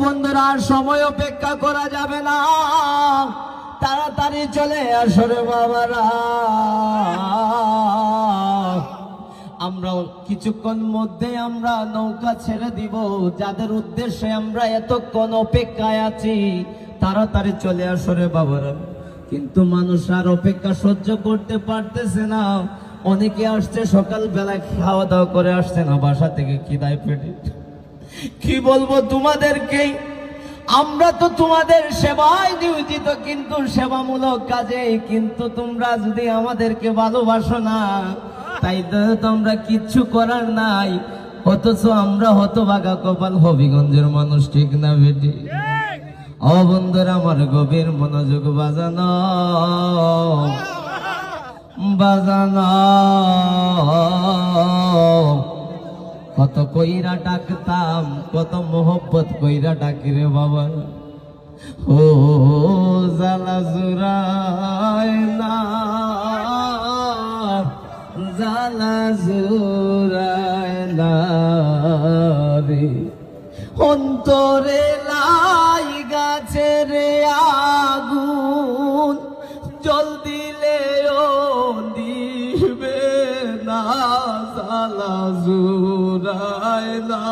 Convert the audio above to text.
বন্ধুরা, আর সময় অপেক্ষা করা যাবে না, তাড়াতাড়ি চলে আসো রে বাবারা। আমরা কিছুক্ষণ মধ্যে আমরা নৌকা ছেড়ে দিব। যাদের উদ্দেশ্যে আমরা এতক্ষণ অপেক্ষায় আছি, তাড়াতাড়ি চলে আসো রে বাবারা। কিন্তু মানুষ আর অপেক্ষা সহ্য করতে পারতেছে না। অনেকে আসছে সকালবেলা, খাওয়া দাওয়া করে আসছে না বাসা থেকে খিদায় পেটে। কি বলবো তোমাদেরকে, আমরা তো তোমাদের সেবায় নিয়োজিত, কিন্তু সেবামূলক কাজে। কিন্তু তোমরা যদি আমাদেরকে ভালোবাসো না, তাই তো তোমরা কিচ্ছু করার নাই। অথচ আমরা হতভাগা কপাল হবিগঞ্জের মানুষ, ঠিক না বেটি? ও বন্ধুরা আমার, গভীর মনোযোগ বাজানো বাজানো। কত কইরা ডাকতাম, কত মোহব্বত কইরা ডাকি রে বাবা। ও জালা জুরায় না, জালা জুরায় না রে। অন্তরে লাই গাছে রে আগুন, জল দিলেও দিবে না, জালা জুরায় না।